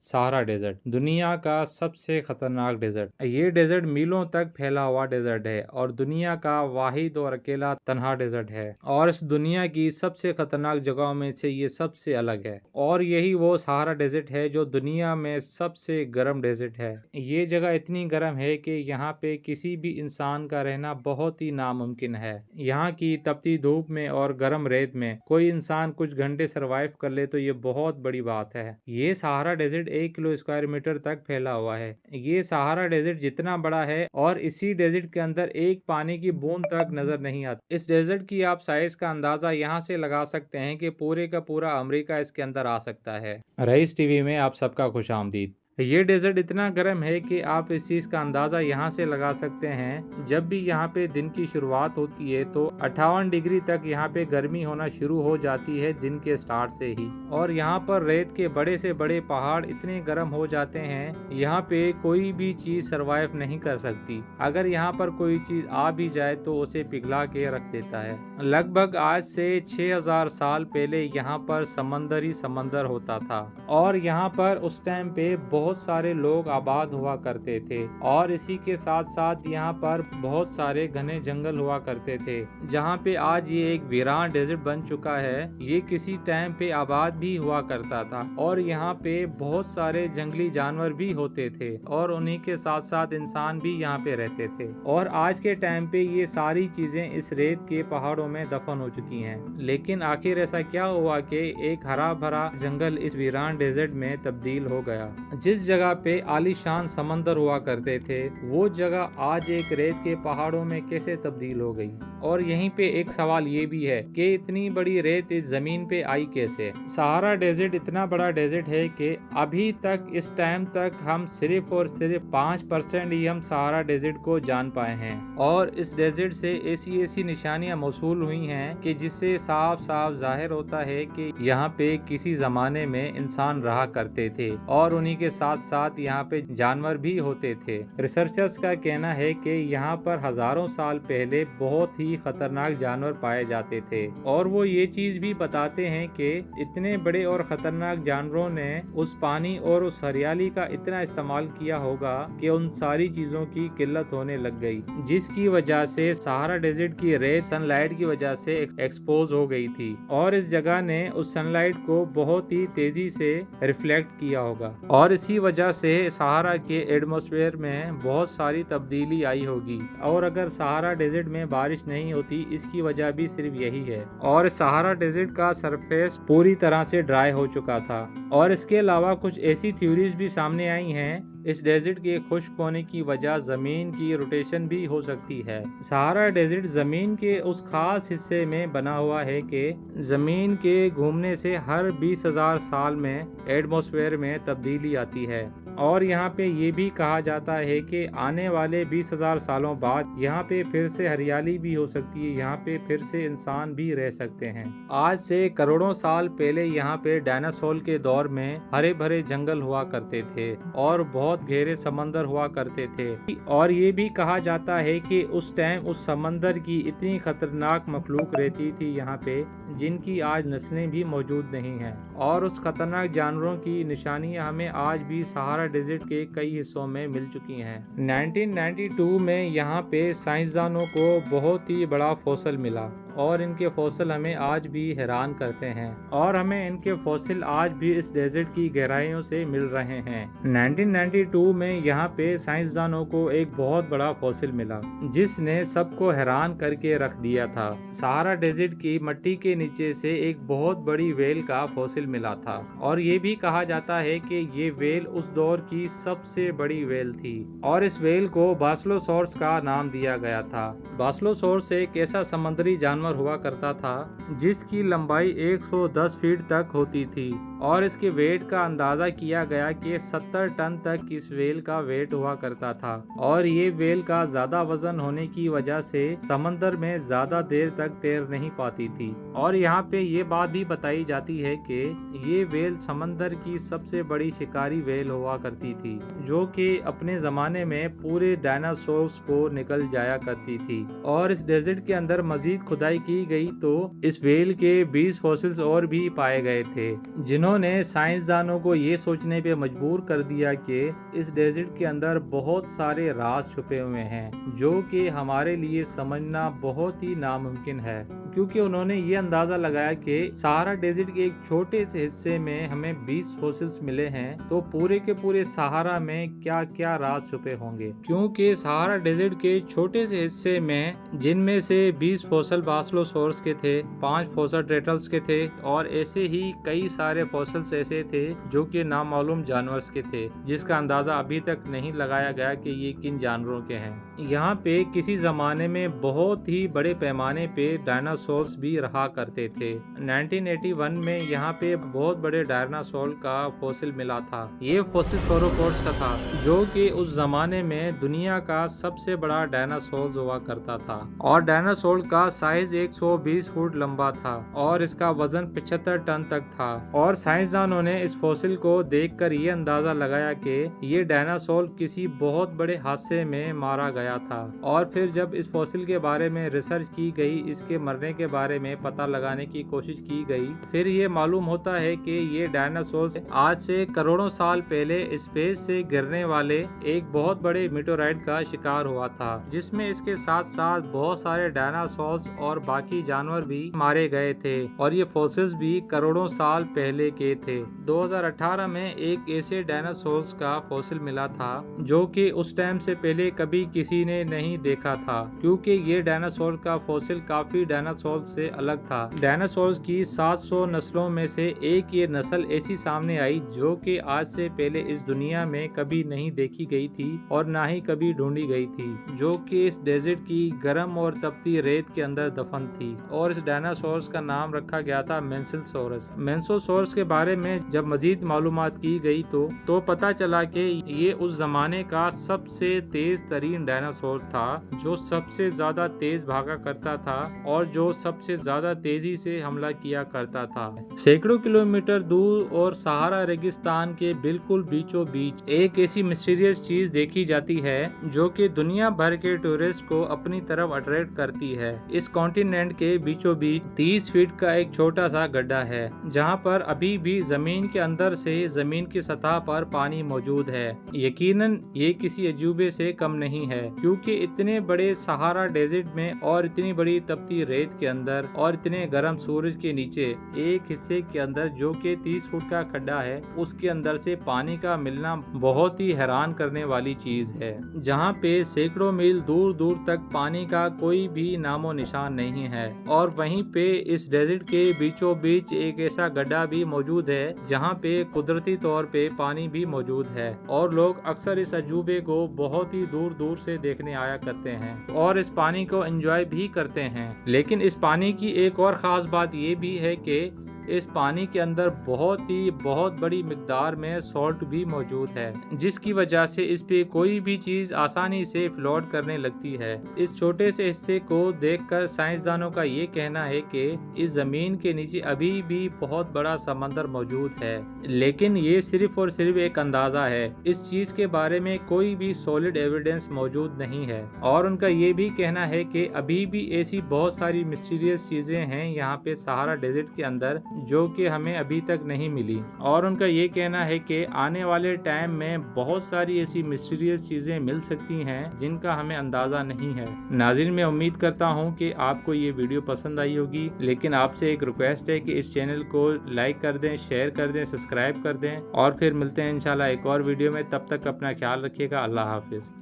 Sahara desert दुनिया का सबसे खतरनाक डेजर्ट। ये डेजर्ट मीलों तक फैला हुआ डेजर्ट है और दुनिया का वाहिद और अकेला तन्हा डेजर्ट है और इस दुनिया की सबसे खतरनाक जगहों में से ये सबसे अलग है। और यही वो सहारा डेजर्ट है जो दुनिया में सबसे गर्म डेजर्ट है। ये जगह इतनी गर्म है कि यहाँ पे किसी भी इंसान का रहना बहुत ही नामुमकिन है। यहाँ की तपती धूप में और गर्म रेत में कोई इंसान कुछ घंटे सरवाइव कर ले तो ये बहुत बड़ी बात है। ये Sahara desert 1 kilo square metre तक फैला हुआ है। ये सहारा डेजर्ट जितना बड़ा है और इसी डेजर्ट के अंदर एक पानी की बूंद तक नजर नहीं आती। इस डेजर्ट की आप साइज का अंदाजा यहाँ से लगा सकते हैं कि पूरे का पूरा अमेरिका इसके अंदर आ सकता है। रईस टीवी में आप सबका खुशामदीद। ये डेजर्ट इतना गर्म है कि आप इस चीज़ का अंदाज़ा यहाँ से लगा सकते हैं। जब भी यहाँ पे दिन की शुरुआत होती है तो 58 डिग्री तक यहाँ पे गर्मी होना शुरू हो जाती है दिन के स्टार्ट से ही। और यहाँ पर रेत के बड़े से बड़े पहाड़ इतने गर्म हो जाते हैं, यहाँ पे कोई भी चीज़ सरवाइव नहीं कर सकती। अगर यहाँ पर कोई चीज़ आ भी जाए तो उसे पिघला के रख देता है। लगभग आज से 6000 साल पहले यहाँ पर समंदर ही समंदर होता था और यहाँ पर उस टाइम पे बहुत सारे लोग आबाद हुआ करते थे और इसी के साथ साथ यहाँ पर बहुत सारे घने जंगल हुआ करते थे। जहाँ पे आज ये एक वीरान डेजर्ट बन चुका है, ये किसी टाइम पे आबाद भी हुआ करता था और यहाँ पे बहुत सारे जंगली जानवर भी होते थे और उन्हीं के साथ साथ इंसान भी यहाँ पे रहते थे। और आज के टाइम पे ये सारी चीजें इस रेत के पहाड़ों में दफन हो चुकी हैं। लेकिन आखिर ऐसा क्या हुआ कि एक हरा भरा जंगल इस वीरान डेजर्ट में तब्दील हो गया। जिस जगह पे आलीशान समंदर हुआ करते थे, वो जगह आज एक रेत के पहाड़ों में कैसे तब्दील हो गई। और यहीं पे एक सवाल ये भी है कि इतनी बड़ी रेत इस जमीन पे आई कैसे। सहारा डेजर्ट इतना बड़ा डेजर्ट है कि अभी तक इस टाइम तक हम सिर्फ और सिर्फ 5% ही हम सहारा डेजर्ट को जान पाए हैं। और इस डेजर्ट से ऐसी ऐसी निशानियां मौसूल हुई हैं कि जिससे साफ साफ जाहिर होता है कि यहाँ पे किसी जमाने में इंसान रहा करते थे और उन्हीं के साथ साथ यहाँ पे जानवर भी होते थे। रिसर्चर्स का कहना है कि यहाँ पर हजारों साल पहले बहुत ही खतरनाक जानवर पाए जाते थे और वो ये चीज भी बताते हैं कि इतने बड़े और खतरनाक जानवरों ने उस पानी और उस हरियाली का इतना इस्तेमाल किया होगा कि उन सारी चीजों की किल्लत होने लग गई, जिसकी वजह से सहारा डेजर्ट की रेत सनलाइट की वजह से एक्सपोज हो गई थी और इस जगह ने उस सनलाइट को बहुत ही तेजी से रिफ्लेक्ट किया होगा और इसी वजह से सहारा के एटमॉस्फेयर में बहुत सारी तब्दीली आई होगी। और अगर सहारा डेजर्ट में बारिश नहीं होती, इसकी वजह भी सिर्फ यही है। और सहारा डेजर्ट का सरफेस पूरी तरह से ड्राई हो चुका था। और इसके अलावा कुछ ऐसी थ्योरीज भी सामने आई हैं, इस डेजर्ट के खुश्क होने की वजह जमीन की रोटेशन भी हो सकती है। सहारा डेजर्ट जमीन के उस खास हिस्से में बना हुआ है कि जमीन के घूमने से हर 20,000 साल में एटमॉस्फेयर में तब्दीली आती है। और यहाँ पे ये भी कहा जाता है कि आने वाले 20,000 सालों बाद यहाँ पे फिर से हरियाली भी हो सकती है, यहाँ पे फिर से इंसान भी रह सकते हैं। आज से करोड़ों साल पहले यहाँ पे डायनासोर के दौर में हरे भरे जंगल हुआ करते थे और बहुत गहरे समंदर हुआ करते थे। और ये भी कहा जाता है कि उस टाइम उस समंदर की इतनी खतरनाक मखलूक रहती थी यहाँ पे, जिनकी आज नस्लें भी मौजूद नहीं हैं। और उस खतरनाक जानवरों की निशानियां हमें आज भी सहारा डेजर्ट के कई हिस्सों में मिल चुकी हैं। 1992 में यहाँ पे साइंसदानों को बहुत ही बड़ा फॉसिल मिला और इनके फॉसिल हमें आज भी हैरान करते हैं और हमें इनके फॉसिल आज भी इस डेजर्ट की गहराइयों से मिल रहे हैं। 1992 में यहाँ पे साइंसदानों को एक बहुत बड़ा फॉसिल मिला जिसने सबको हैरान करके रख दिया था। सहारा डेजर्ट की मिट्टी के नीचे से एक बहुत बड़ी व्हेल का फॉसिल मिला था और ये भी कहा जाता है कि ये व्हेल उस दौर की सबसे बड़ी व्हेल थी और इस व्हेल को बास्लोसॉर्स का नाम दिया गया था। बास्लोसॉर्स एक ऐसा समुद्री जानवर हुआ करता था जिसकी लंबाई 110 फीट तक होती थी और इसके वेट का अंदाजा किया गया कि 70 टन तक इस व्हेल का वेट हुआ करता था। और ये व्हेल का ज्यादा वजन होने की वजह से समंदर में ज्यादा देर तक तैर नहीं पाती थी। और यहाँ पे ये बात भी बताई जाती है कि ये व्हेल समंदर की सबसे बड़ी शिकारी व्हेल हुआ करती थी, जो कि अपने जमाने में पूरे डायनासोर्स को निकल जाया करती थी। और इस डेजर्ट के अंदर मजीद खुदाई खुदाई की गई तो इस व्हेल के 20 फॉसिल्स और भी पाए गए थे, जिन्होंने साइंसदानों को ये सोचने पे मजबूर कर दिया कि इस डेजर्ट के अंदर बहुत सारे राज छुपे हुए हैं जो कि हमारे लिए समझना बहुत ही नामुमकिन है, क्योंकि उन्होंने ये अंदाजा लगाया कि सहारा डेजर्ट के एक छोटे से हिस्से में हमें 20 फॉसिल्स मिले हैं, तो पूरे के पूरे सहारा में क्या क्या राज छुपे होंगे। क्योंकि सहारा डेजर्ट के छोटे से हिस्से में जिनमें से 20 फॉसिल बास्लोसोरस के थे, 5 फॉसिल टर्टल्स के थे और ऐसे ही कई सारे फॉसिल्स ऐसे थे जो कि नामालूम जानवर्स के थे, जिसका अंदाजा अभी तक नहीं लगाया गया कि ये किन जानवरों के हैं। यहाँ पे किसी जमाने में बहुत ही बड़े पैमाने पे डायनासोर्स भी रहा करते थे। 1981 में यहाँ पे बहुत बड़े डायनासोर का फॉसिल मिला था। ये फॉसिल सोरोपोड्स का था, जो कि उस जमाने में दुनिया का सबसे बड़ा डायनासोर हुआ करता था और डायनासोर का साइज 120 फुट लंबा था और इसका वजन 75 टन तक था। और साइंसदानों ने इस फॉसिल को देखकर ये अंदाजा लगाया कि ये डायनासोर किसी बहुत बड़े हादसे में मारा गया था। और फिर जब इस फॉसिल के बारे में रिसर्च की गई, इसके मरने के बारे में पता लगाने की कोशिश की गई, फिर ये मालूम होता है कि ये डायनासोर आज से करोड़ों साल पहले स्पेस से गिरने वाले एक बहुत बड़े मीटोराइट का शिकार हुआ था, जिसमें इसके साथ साथ बहुत सारे डायनासोर्स और बाकी जानवर भी मारे गए थे और ये फॉसिल्स भी करोड़ों साल पहले के थे। 2018 में एक ऐसे डायनासोर्स का फॉसिल मिला था जो कि उस टाइम से पहले कभी किसी ने नहीं देखा था, क्योंकि ये डायनासोर का फॉसिल काफी डायनासोर से अलग था। डायनासोर की 700 नस्लों में से एक ये नस्ल ऐसी सामने आई जो कि आज से पहले इस दुनिया में कभी नहीं देखी गई थी और ना ही कभी ढूंढी गई थी, जो कि इस डेजर्ट की गर्म और तपती रेत के अंदर दफन थी। और इस डायनासोर का नाम रखा गया था मेंसिलोसोरस। मेंसिलोसोरस के बारे में जब मजीद मालूमात की गई तो पता चला कि ये उस जमाने का सबसे तेज तरीन डायनासोर था, जो सबसे ज्यादा तेज भागा करता था और जो सबसे ज्यादा तेजी से हमला किया करता था। सैकड़ों किलोमीटर दूर और सहारा रेगिस्तान के बिल्कुल बीचों बीच एक ऐसी मिस्टीरियस चीज देखी जाती है जो कि दुनिया भर के टूरिस्ट को अपनी तरफ अट्रैक्ट करती है। इस कॉन्टिनेंट के बीचों बीच 30 फीट का एक छोटा सा गड्ढा है, जहाँ पर अभी भी जमीन के अंदर से जमीन की सतह पर पानी मौजूद है। यकीनन ये किसी अजूबे से कम नहीं है, क्योंकि इतने बड़े सहारा डेजर्ट में और इतनी बड़ी तपती रेत के अंदर और इतने गर्म सूरज के नीचे एक हिस्से के अंदर जो कि 30 फुट का खड्डा है, उसके अंदर से पानी का मिलना बहुत ही हैरान करने वाली चीज है, जहाँ पे सैकड़ों मील दूर दूर तक पानी का कोई भी नामो निशान नहीं है। और वहीं पे इस डेजर्ट के बीचों बीच एक ऐसा गड्ढा भी मौजूद है जहाँ पे कुदरती तौर पे पानी भी मौजूद है और लोग अक्सर इस अजूबे को बहुत ही दूर दूर से देखने आया करते हैं और इस पानी को एंजॉय भी करते हैं। लेकिन इस पानी की एक और खास बात ये भी है कि इस पानी के अंदर बहुत बड़ी मिकदार में सॉल्ट भी मौजूद है, जिसकी वजह से इस पे कोई भी चीज आसानी से फ्लोट करने लगती है। इस छोटे से हिस्से को देखकर साइंसदानों का ये कहना है कि इस जमीन के नीचे अभी भी बहुत बड़ा समंदर मौजूद है, लेकिन ये सिर्फ और सिर्फ एक अंदाजा है। इस चीज के बारे में कोई भी सॉलिड एविडेंस मौजूद नहीं है और उनका ये भी कहना है कि अभी भी ऐसी बहुत सारी मिस्टीरियस चीजें हैं यहाँ पे सहारा डेजर्ट के अंदर जो कि हमें अभी तक नहीं मिली। और उनका ये कहना है कि आने वाले टाइम में बहुत सारी ऐसी मिस्टीरियस चीजें मिल सकती हैं जिनका हमें अंदाजा नहीं है। नाज़रीन, मैं उम्मीद करता हूँ कि आपको ये वीडियो पसंद आई होगी, लेकिन आपसे एक रिक्वेस्ट है कि इस चैनल को लाइक कर दें, शेयर कर दें, सब्सक्राइब कर दें और फिर मिलते हैं इंशाल्लाह एक और वीडियो में। तब तक अपना ख्याल रखिएगा। अल्लाह हाफिज।